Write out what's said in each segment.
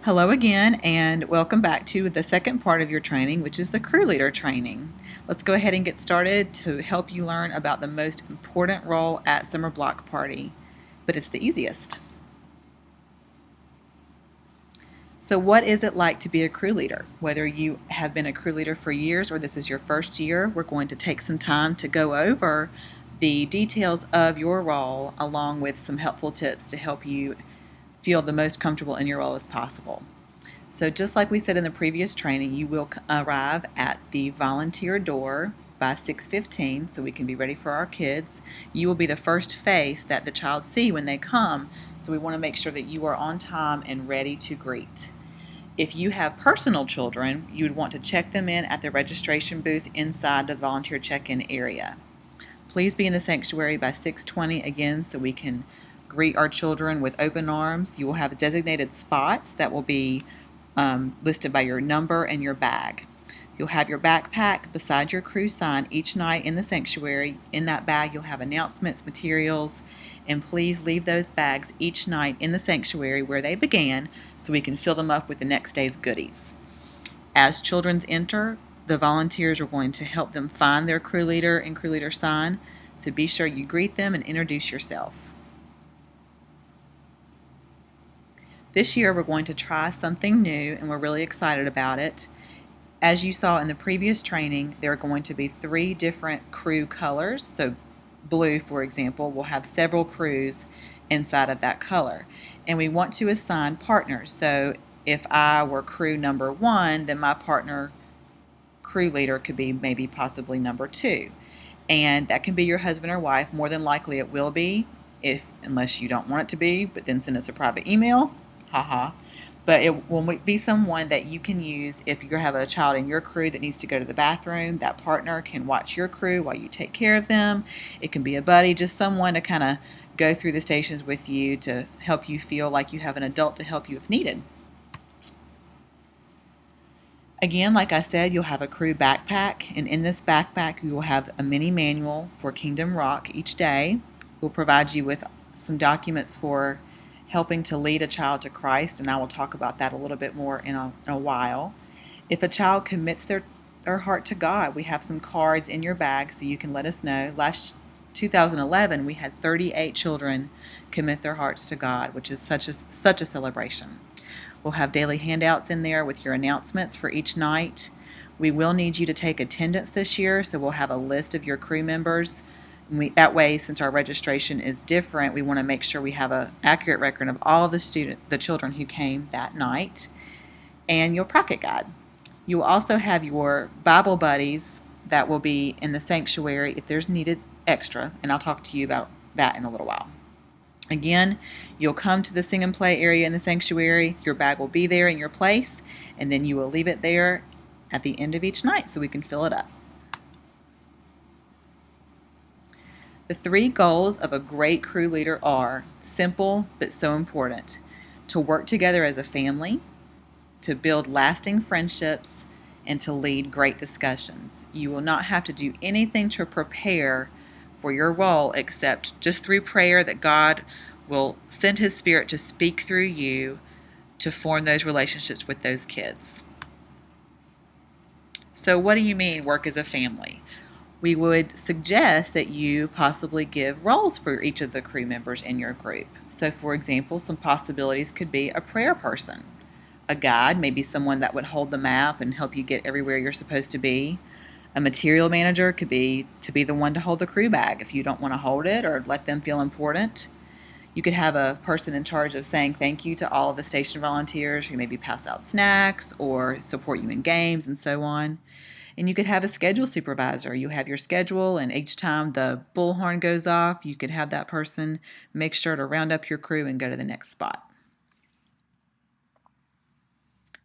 Hello again, and welcome back to the second part of your training, which is the crew leader training. Let's go ahead and get started to help you learn about the most important role at summer block party, but it's the easiest. So, what is it like to be a crew leader? Whether you have been a crew leader for years or this is your first year, we're going to take some time to go over the details of your role along with some helpful tips to help you feel the most comfortable in your role as possible. So just like we said in the previous training, you will arrive at the volunteer door by 6:15 so we can be ready for our kids. You will be the first face that the child see when they come, so we want to make sure that you are on time and ready to greet. If you have personal children, you would want to check them in at the registration booth inside the volunteer check-in area. Please be in the sanctuary by 6:20 again so we can greet our children with open arms. You will have designated spots that will be listed by your number and your bag. You'll have your backpack beside your crew sign each night in the sanctuary. In that bag, you'll have announcements, materials, and please leave those bags each night in the sanctuary where they began so we can fill them up with the next day's goodies. As children enter, the volunteers are going to help them find their crew leader and crew leader sign, so be sure you greet them and introduce yourself. This year we're going to try something new and we're really excited about it. As you saw in the previous training, there are going to be 3 different crew colors. So blue, for example, will have several crews inside of that color. And we want to assign partners. So if I were crew number 1, then my partner crew leader could be maybe possibly number 2. And that can be your husband or wife. More than likely it will be, unless you don't want it to be, but then send us a private email. Haha. But it will be someone that you can use if you have a child in your crew that needs to go to the bathroom. That partner can watch your crew while you take care of them. It can be a buddy, just someone to kind of go through the stations with you to help you feel like you have an adult to help you if needed. Again, like I said, you'll have a crew backpack, and in this backpack, you will have a mini manual for Kingdom Rock each day. We'll provide you with some documents for helping to lead a child to Christ, and I will talk about that a little bit more in a while. If a child commits their heart to God, we have some cards in your bag so you can let us know. Last 2011, we had 38 children commit their hearts to God, which is such a celebration. We'll have daily handouts in there with your announcements for each night. We will need you to take attendance this year, so we'll have a list of your crew members. That way, since our registration is different, we want to make sure we have an accurate record of all of the children who came that night, and your pocket guide. You will also have your Bible buddies that will be in the sanctuary if there's needed extra, and I'll talk to you about that in a little while. Again, you'll come to the sing and play area in the sanctuary. Your bag will be there in your place, and then you will leave it there at the end of each night so we can fill it up. The 3 goals of a great crew leader are simple but so important: to work together as a family, to build lasting friendships, and to lead great discussions. You will not have to do anything to prepare for your role except just through prayer that God will send His Spirit to speak through you to form those relationships with those kids. So what do you mean work as a family? We would suggest that you possibly give roles for each of the crew members in your group. So for example, some possibilities could be a prayer person. A guide, maybe someone that would hold the map and help you get everywhere you're supposed to be. A material manager could be to be the one to hold the crew bag if you don't want to hold it or let them feel important. You could have a person in charge of saying thank you to all of the station volunteers who maybe pass out snacks or support you in games and so on. And you could have a schedule supervisor. You have your schedule, and each time the bullhorn goes off, you could have that person make sure to round up your crew and go to the next spot.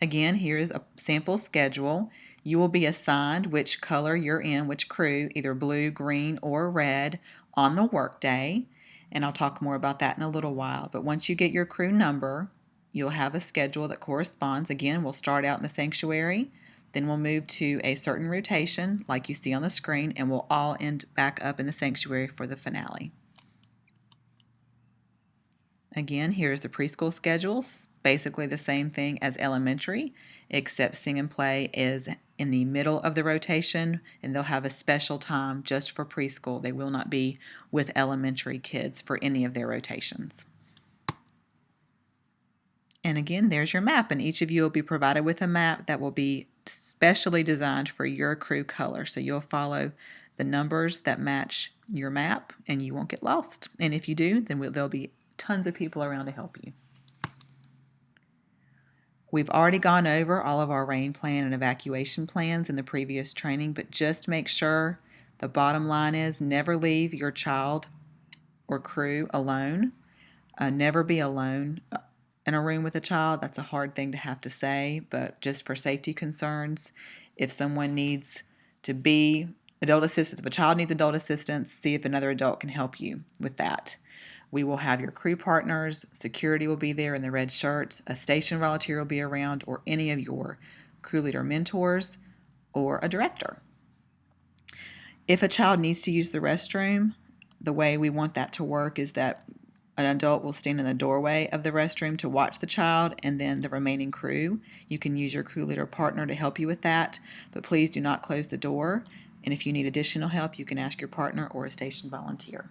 Again, here is a sample schedule. You will be assigned which color you're in, which crew, either blue, green, or red, on the workday. And I'll talk more about that in a little while. But once you get your crew number, you'll have a schedule that corresponds. Again, we'll start out in the sanctuary, then we'll move to a certain rotation, like you see on the screen, and we'll all end back up in the sanctuary for the finale. Again, here's the preschool schedules, basically the same thing as elementary, except Sing and Play is in the middle of the rotation, and they'll have a special time just for preschool. They will not be with elementary kids for any of their rotations. And again, there's your map, and each of you will be provided with a map that will be specially designed for your crew color. So you'll follow the numbers that match your map, and you won't get lost. And if you do, then there'll be tons of people around to help you. We've already gone over all of our rain plan and evacuation plans in the previous training, but just make sure the bottom line is never leave your child or crew alone. Never be alone in a room with a child. That's a hard thing to have to say, but just for safety concerns, if someone needs to be adult assistance, if a child needs adult assistance, see if another adult can help you with that. We will have your crew partners, security will be there in the red shirts, a station volunteer will be around, or any of your crew leader mentors or a director. If a child needs to use the restroom, the way we want that to work is that an adult will stand in the doorway of the restroom to watch the child, and then the remaining crew. You can use your crew leader partner to help you with that, but please do not close the door. And if you need additional help, you can ask your partner or a station volunteer.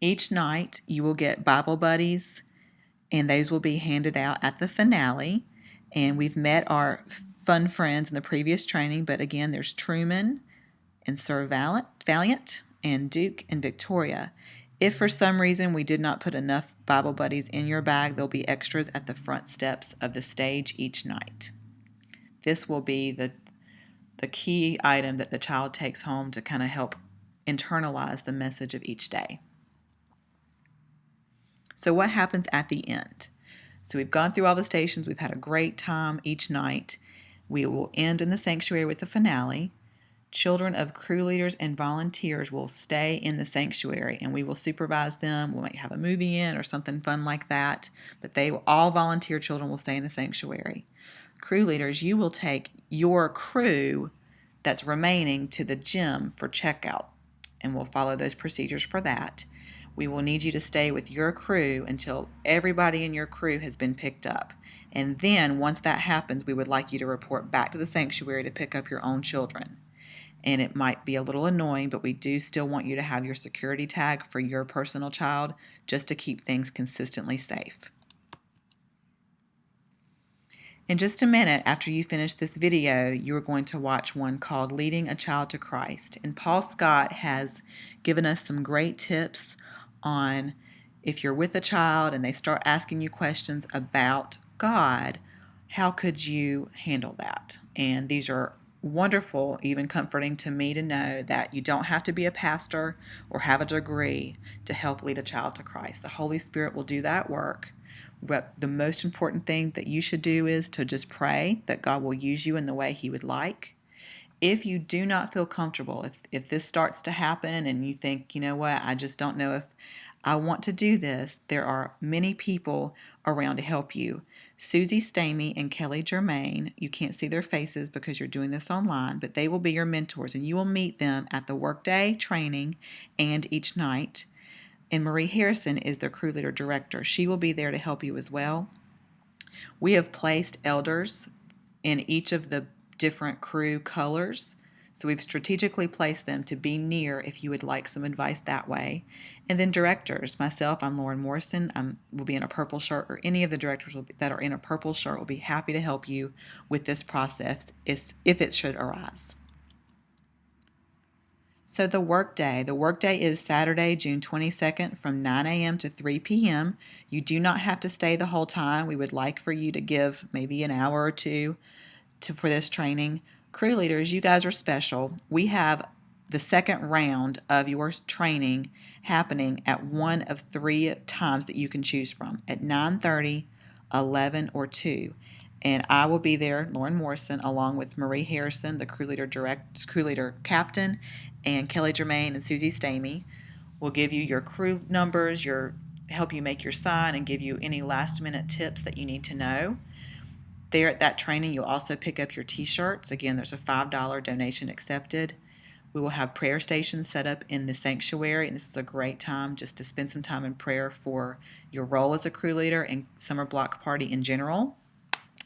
Each night you will get Bible buddies, and those will be handed out at the finale. And we've met our fun friends in the previous training, but again, there's Truman and Sir Valiant and Duke and Victoria. If for some reason we did not put enough Bible buddies in your bag, there'll be extras at the front steps of the stage each night. This will be the key item that the child takes home to kind of help internalize the message of each day. So what happens at the end? So we've gone through all the stations. We've had a great time each night. We will end in the sanctuary with the finale. Children of crew leaders and volunteers will stay in the sanctuary, and we will supervise them. We might have a movie in or something fun like that, but all volunteer children will stay in the sanctuary. Crew leaders, you will take your crew that's remaining to the gym for checkout, and we'll follow those procedures for that. We will need you to stay with your crew until everybody in your crew has been picked up. And then once that happens, we would like you to report back to the sanctuary to pick up your own children. And it might be a little annoying, but we do still want you to have your security tag for your personal child just to keep things consistently safe. In just a minute after you finish this video, you are going to watch one called Leading a Child to Christ. And Paul Scott has given us some great tips on if you're with a child and they start asking you questions about God, how could you handle that? And these are wonderful, even comforting to me to know that you don't have to be a pastor or have a degree to help lead a child to Christ. The Holy Spirit will do that work. But the most important thing that you should do is to just pray that God will use you in the way He would like. If you do not feel comfortable, if this starts to happen and you think, you know what, I just don't know if I want to do this, there are many people around to help you. Susie Stamey and Kelly Germain, you can't see their faces because you're doing this online, but they will be your mentors, and you will meet them at the workday training and each night. And Marie Harrison is their crew leader director. She will be there to help you as well. We have placed elders in each of the different crew colors. So we've strategically placed them to be near if you would like some advice that way. And then directors. Myself, I'm Lauren Morrison. I will be in a purple shirt, or any of the directors that are in a purple shirt will be happy to help you with this process if it should arise. So the workday is Saturday, June 22nd from 9 a.m. to 3 p.m. You do not have to stay the whole time. We would like for you to give maybe an hour or two for this training. Crew leaders, you guys are special. We have the second round of your training happening at one of 3 times that you can choose from, at 9:30, 11, or 2. And I will be there, Lauren Morrison, along with Marie Harrison, the crew leader captain, and Kelly Germain and Susie Stamey. We'll give you your crew numbers, help you make your sign, and give you any last-minute tips that you need to know. There at that training, you'll also pick up your T-shirts. Again, there's a $5 donation accepted. We will have prayer stations set up in the sanctuary, and this is a great time just to spend some time in prayer for your role as a crew leader and Summer Block Party in general.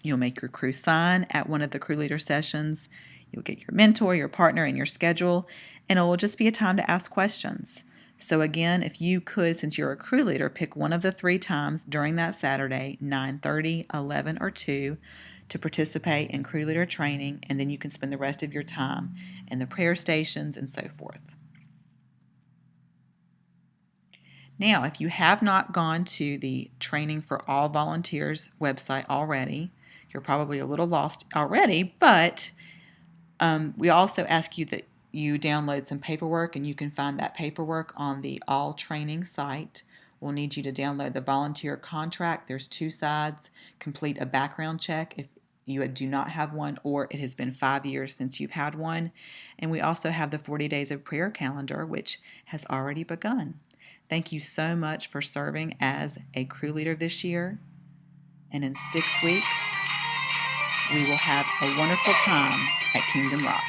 You'll make your crew sign at one of the crew leader sessions. You'll get your mentor, your partner, and your schedule, and it will just be a time to ask questions. So again, if you could, since you're a crew leader, pick one of the 3 times during that Saturday, 9:30, 11, or 2, to participate in crew leader training, and then you can spend the rest of your time in the prayer stations and so forth. Now, if you have not gone to the Training for All Volunteers website already, you're probably a little lost already, but we also ask you that you download some paperwork, and you can find that paperwork on the All Training site. We'll need you to download the volunteer contract. There's 2 sides. Complete a background check if you do not have one, or it has been 5 years since you've had one. And we also have the 40 Days of Prayer calendar, which has already begun. Thank you so much for serving as a crew leader this year. And in 6 weeks, we will have a wonderful time at Kingdom Rock.